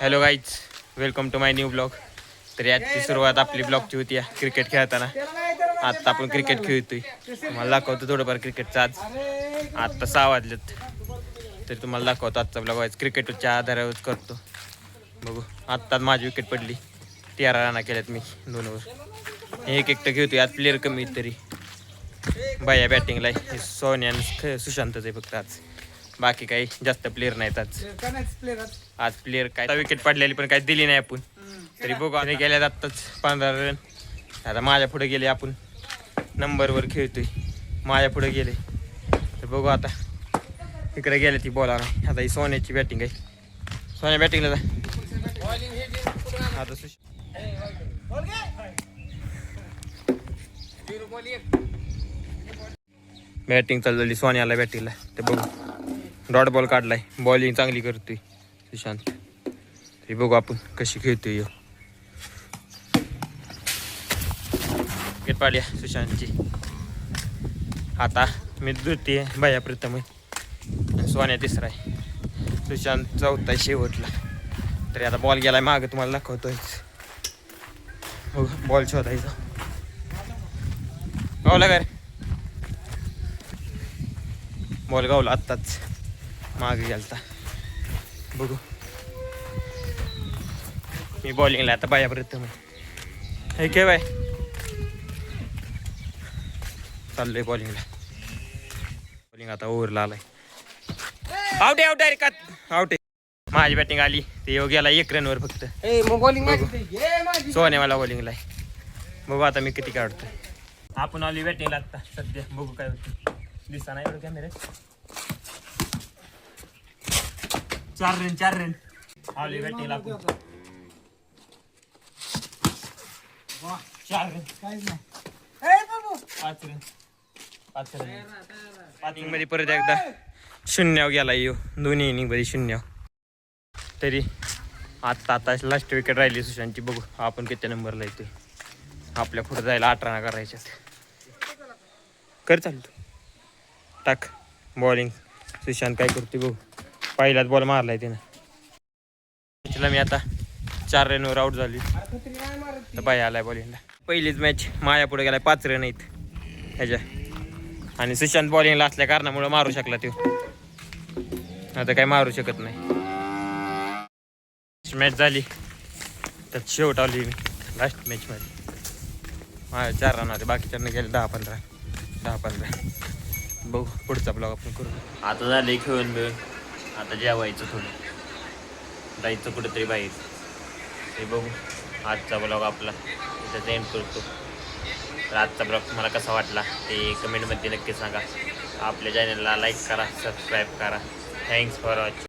Hello guys, welcome to my new blog. तर याची सुरुवात आपली ब्लॉगची होती क्रिकेट खेळताना. आत्ता आपण क्रिकेट खेळतोय. तुम्हाला दाखवतो थोडंफार क्रिकेटचं आज. आत्ता 6 वाजलेत तर तुम्हाला दाखवतो आजचा ब्लॉग. वाईज क्रिकेटच्या आधारावर करतो. बघू, आत्ताच माझी विकेट पडली. 13 रना केल्यात मी 2 ओव्हर. एक एकटं खेळतोय. आज प्लेअर कमी तरी बाया बॅटिंगला आहे. सोन्या आणि सुशांतच आहे फक्त आज. बाकी काही जास्त प्लेअर नाहीत आज प्लेअर काय विकेट पडलेली पण काही दिली नाही आपण. तरी बघू आता गेल्यात आत्ताच 15 रन. आता माझ्या पुढे गेले, आपण नंबरवर खेळतोय. माझ्या पुढे गेले तर बघू आता इकडे गेले ती बॉल नाही. आता ही सोन्याची बॅटिंग आहे. सोन्या बॅटिंगला जा आता. बॅटिंग चालू झाली सोन्याला बॅटिंगला. तर बघू डॉट बॉल काढलाय. बॉलिंग चांगली करतोय सुशांत. तरी बघू आपण कशी खेळतोय. विकेट पाडल्या सुशांतची. आता मी द्वितीय, भैया प्रथम आहे, सोन्या तिसरा आहे, सुशांत चौथा शेवटला. तरी आता बॉल गेलाय मागं, तुम्हाला दाखवतोय. हो, बॉल शोधायचा. गावला काय बॉल? गावला आत्ताच, मागे गेलता. बघू मी बॉलिंगला आता बाया प्रथम आहे. हे काय बाय चाललंय बॉलिंगला. बॉलिंग आता ओव्हरला आलाय. आउट आहे, आउट आहे, का आउट आहे. माझी बॅटिंग आली ते येऊ गेला 1 रनवर फक्त. सोन्यावाला बॉलिंगला आहे. बघू आता मी किती काढतोय. आपण आली बॅटिंगला आता सध्या. बघू काय होतं. दिसता नाही एवढं कॅमेऱ्यात. 4 रन आली बॅटिंगला आपण. 4 रन 5 रन 5 रन. बॅटिंग मध्ये परत एकदा 0 गेला येऊ. दोन्ही इनिंग मध्ये 0. तरी आता लास्ट विकेट राहिली सुशांतची. बघू आपण किती नंबरला येतोय. आपल्या पुढे जायला 8 रन करायच्यात. कर चालू टाक बॉलिंग. सुशांत काय करतोय बघू. पहिलाच बॉल मारलाय त्यानं. तिला मी आता 4 रनवर आउट झाली. तर बाय आलाय बॉलिंगला. पहिलीच मॅच माया पुढे गेलाय. 5 रन आहेत ह्याच्या. आणि सुशांत बॉलिंगला असल्या कारणामुळे मारू शकला तो. आता काय मारू शकत नाही. मॅच झाली त्यात शेवट आली मी लास्ट मॅचमध्ये. माझ्या 4 रन होते, बाकीच्यांना गेले 10-15. बघू पुढचा ब्लॉग आपण करू. आता झाले खेळून मिळून. आता जेवायचं, थोडं जायचं कुठेतरी बाहेर. ते बघू आजचा ब्लॉग आपला त्याचा एंड करतो. तर आजचा ब्लॉग तुम्हाला कसा वाटला ते कमेंटमध्ये नक्की सांगा. आपल्या चॅनलला लाईक करा, सबस्क्राईब करा. Thanks for watching.